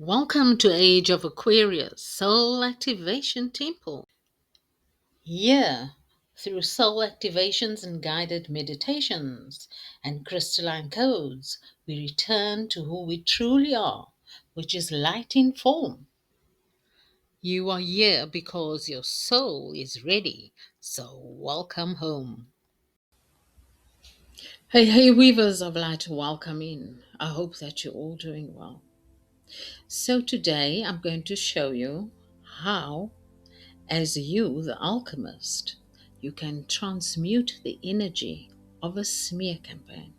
Welcome to Age of Aquarius Soul Activation Temple. Here, through soul activations and guided meditations and crystalline codes, we return to who we truly are, which is light in form. You are here because your soul is ready, so welcome home. Hey, weavers of light, welcome in. I hope that you're all doing well. So today I'm going to show you how, as you, the alchemist, you can transmute the energy of a smear campaign.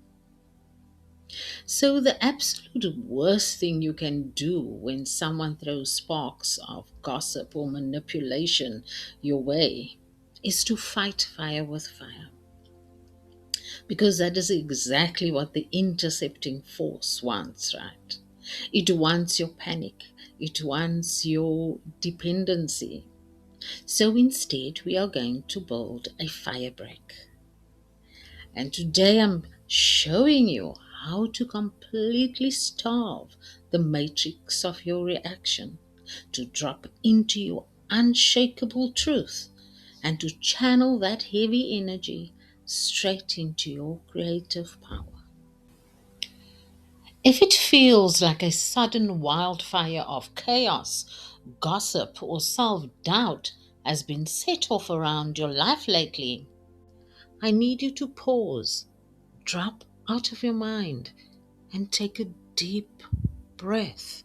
So, the absolute worst thing you can do when someone throws sparks of gossip or manipulation your way is to fight fire with fire. Because that is exactly what the intercepting force wants, right? It wants your panic, it wants your dependency. So instead, we are going to build a fire break. And today I'm showing you how to completely starve the matrix of your reaction, to drop into your unshakable truth, and to channel that heavy energy straight into your creative power. If it feels like a sudden wildfire of chaos, gossip, or self doubt has been set off around your life lately, I need you to pause, drop out of your mind, and take a deep breath.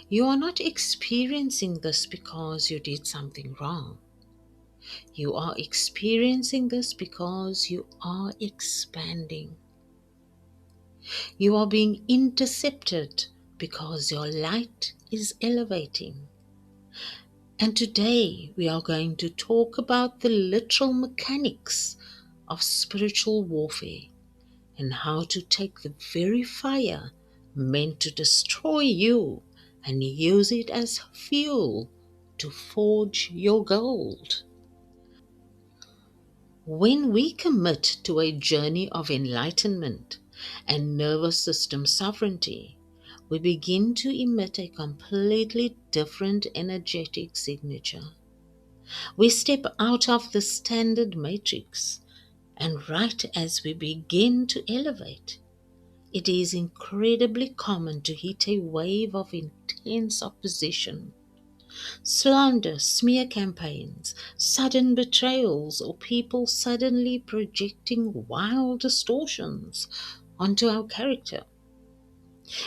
You are not experiencing this because you did something wrong. You are experiencing this because you are expanding. You are being intercepted because your light is elevating. And today we are going to talk about the literal mechanics of spiritual warfare and how to take the very fire meant to destroy you and use it as fuel to forge your gold. When we commit to a journey of enlightenment and nervous system sovereignty, we begin to emit a completely different energetic signature. We step out of the standard matrix, and right as we begin to elevate, it is incredibly common to hit a wave of intense opposition. Slander, smear campaigns, sudden betrayals, or people suddenly projecting wild distortions onto our character.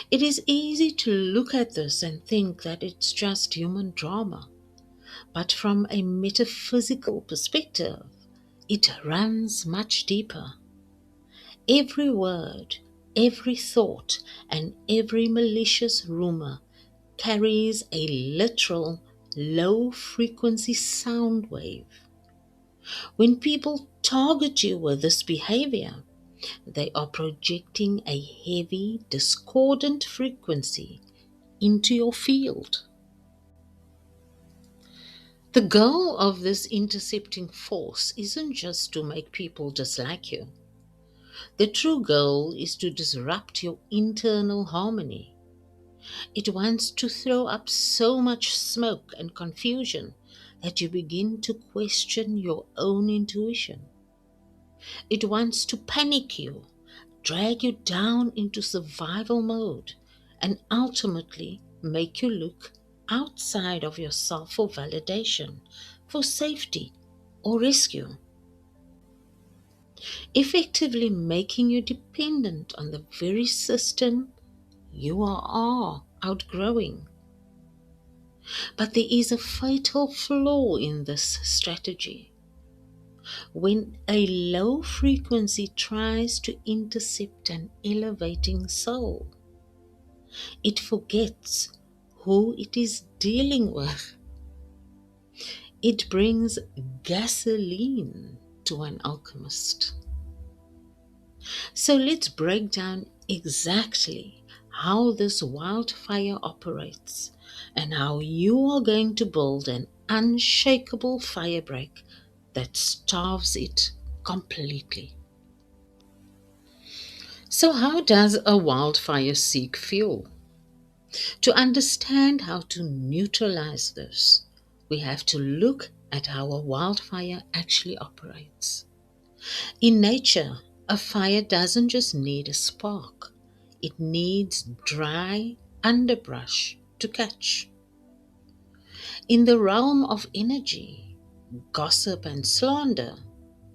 It is easy to look at this and think that it's just human drama, but from a metaphysical perspective, it runs much deeper. Every word, every thought, and every malicious rumor carries a literal low frequency sound wave. When people target you with this behavior, they are projecting a heavy, discordant frequency into your field. The goal of this intercepting force isn't just to make people dislike you. The true goal is to disrupt your internal harmony. It wants to throw up so much smoke and confusion that you begin to question your own intuition. It wants to panic you, drag you down into survival mode, and ultimately make you look outside of yourself for validation, for safety, or rescue, effectively making you dependent on the very system you are outgrowing. But there is a fatal flaw in this strategy. When a low frequency tries to intercept an elevating soul, it forgets who it is dealing with. It brings gasoline to an alchemist. So let's break down exactly how this wildfire operates and how you are going to build an unshakable firebreak that starves it completely. So, how does a wildfire seek fuel? To understand how to neutralize this, we have to look at how a wildfire actually operates. In nature, a fire doesn't just need a spark, it needs dry underbrush to catch. In the realm of energy, gossip and slander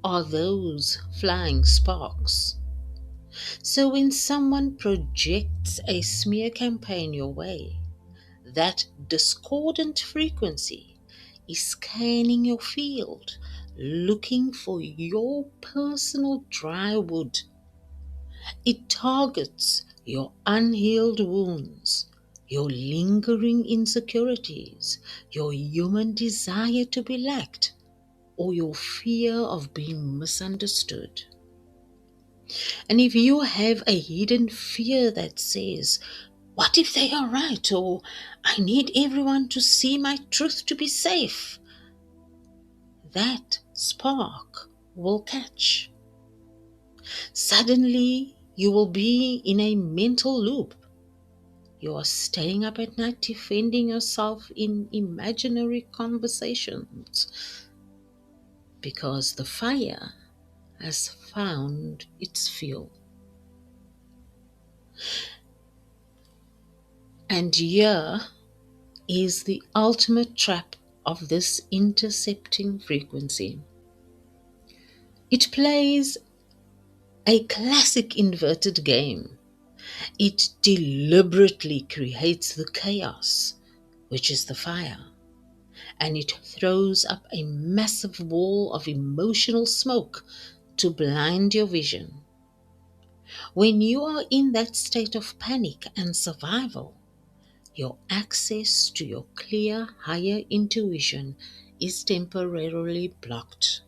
are those flying sparks. So when someone projects a smear campaign your way, that discordant frequency is scanning your field, looking for your personal dry wood. It targets your unhealed wounds, your lingering insecurities, your human desire to be liked, or your fear of being misunderstood. And if you have a hidden fear that says, what if they are right? Or I need everyone to see my truth to be safe, that spark will catch. Suddenly, you will be in a mental loop. You are staying up at night defending yourself in imaginary conversations because the fire has found its fuel. And here is the ultimate trap of this intercepting frequency. It plays a classic inverted game. It deliberately creates the chaos, which is the fire, and it throws up a massive wall of emotional smoke to blind your vision. When you are in that state of panic and survival, your access to your clear higher intuition is temporarily blocked.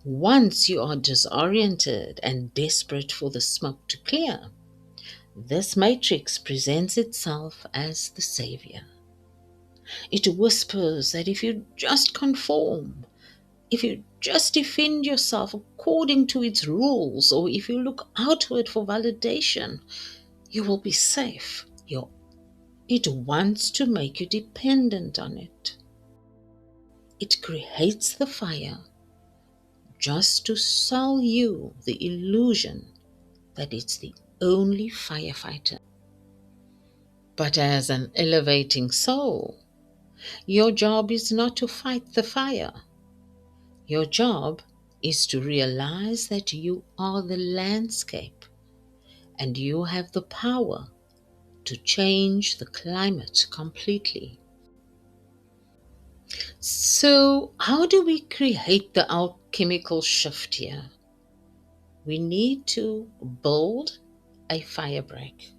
Once you are disoriented and desperate for the smoke to clear, this matrix presents itself as the savior. It whispers that if you just conform, if you just defend yourself according to its rules, or if you look outward for validation, you will be safe. It wants to make you dependent on it. It creates the fire just to sell you the illusion that it's the only firefighter. But as an elevating soul, your job is not to fight the fire. Your job is to realize that you are the landscape and you have the power to change the climate completely. So, how do we create the alchemical shift here? We need to build a fire break.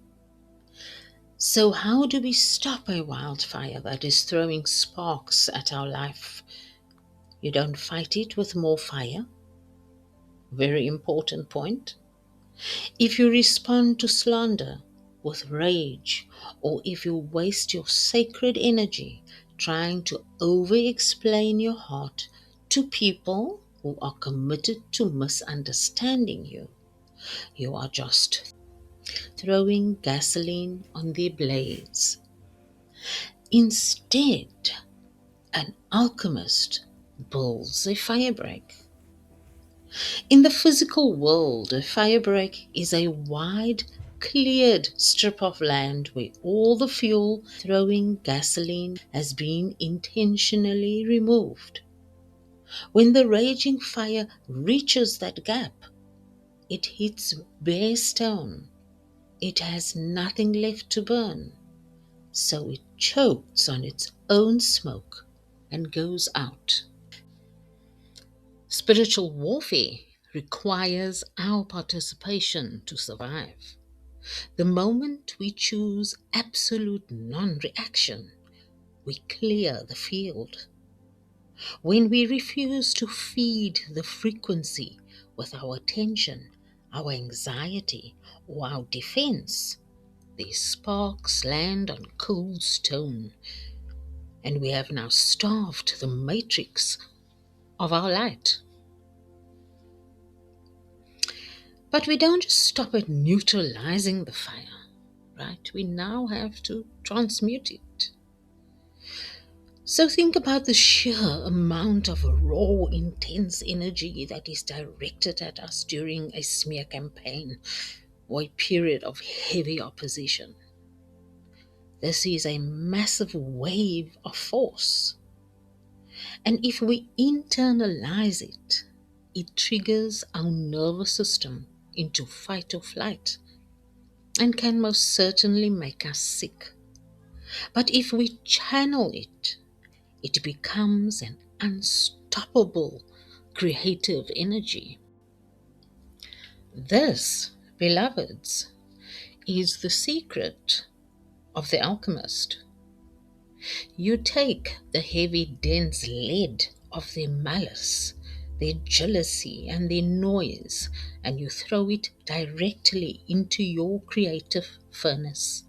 So, how do we stop a wildfire that is throwing sparks at our life? You don't fight it with more fire. Very important point. If you respond to slander with rage, or if you waste your sacred energy trying to over explain your heart to people who are committed to misunderstanding you, you are just throwing gasoline on their blaze. Instead, an alchemist builds a firebreak. In the physical world, a firebreak is a wide, cleared strip of land where all the fuel throwing gasoline has been intentionally removed. When the raging fire reaches that gap, it hits bare stone. It has nothing left to burn, so it chokes on its own smoke and goes out. Spiritual warfare requires our participation to survive. The moment we choose absolute non reaction, we clear the field. When we refuse to feed the frequency with our attention, our anxiety, or our defense, these sparks land on cold stone, and we have now starved the matrix of our light. But we don't just stop at neutralizing the fire. right? We now have to transmute it. So think about the sheer amount of raw, intense energy that is directed at us during a smear campaign or a period of heavy opposition. This is a massive wave of force. And if we internalize it, it triggers our nervous system into fight or flight and can most certainly make us sick. But if we channel it, it becomes an unstoppable creative energy. This, beloveds, is the secret of the alchemist. You take the heavy, dense lead of their malice, their jealousy, and their noise, and you throw it directly into your creative furnace.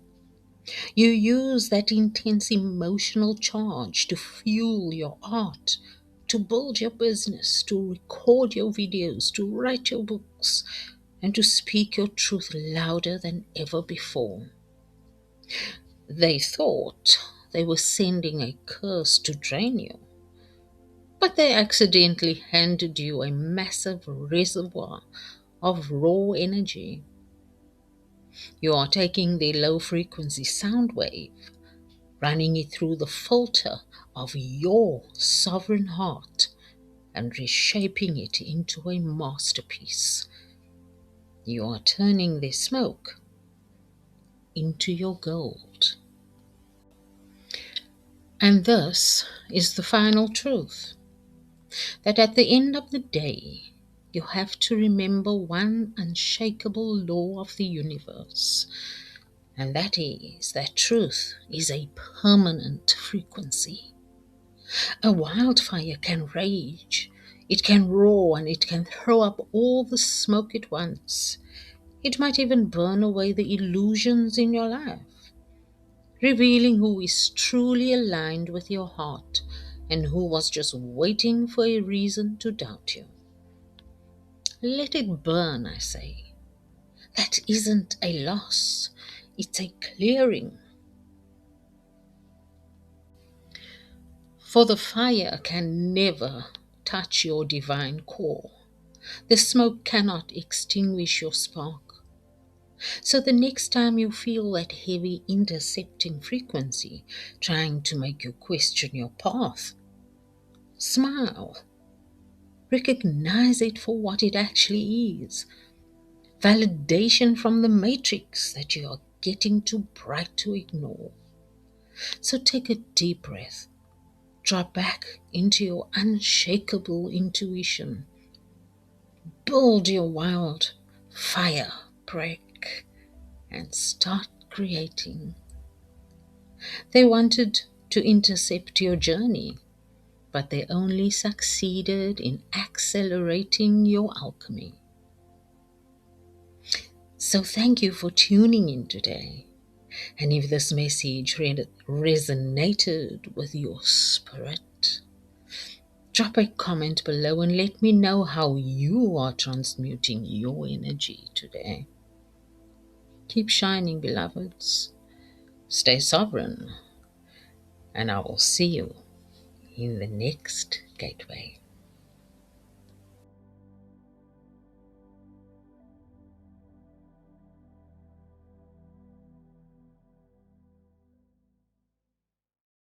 You use that intense emotional charge to fuel your art, to build your business, to record your videos, to write your books, and to speak your truth louder than ever before. They thought they were sending a curse to drain you, but they accidentally handed you a massive reservoir of raw energy. You are taking the low frequency sound wave, running it through the filter of your sovereign heart, and reshaping it into a masterpiece. You are turning the smoke into your gold. And this is the final truth, that at the end of the day, you have to remember one unshakable law of the universe, and that is that truth is a permanent frequency. A wildfire can rage, it can roar, and it can throw up all the smoke at once. It might even burn away the illusions in your life, revealing who is truly aligned with your heart and who was just waiting for a reason to doubt you. Let it burn, I say. That isn't a loss, it's a clearing. For the fire can never touch your divine core. The smoke cannot extinguish your spark. So the next time you feel that heavy intercepting frequency trying to make you question your path, smile. Recognize it for what it actually is. Validation from the matrix that you are getting too bright to ignore. So take a deep breath. Drop back into your unshakable intuition. Build your wild fire break and start creating. They wanted to intercept your journey, but they only succeeded in accelerating your alchemy. So thank you for tuning in today. And if this message resonated with your spirit, drop a comment below and let me know how you are transmuting your energy today. Keep shining, beloveds. Stay sovereign, and I will see you in the next gateway.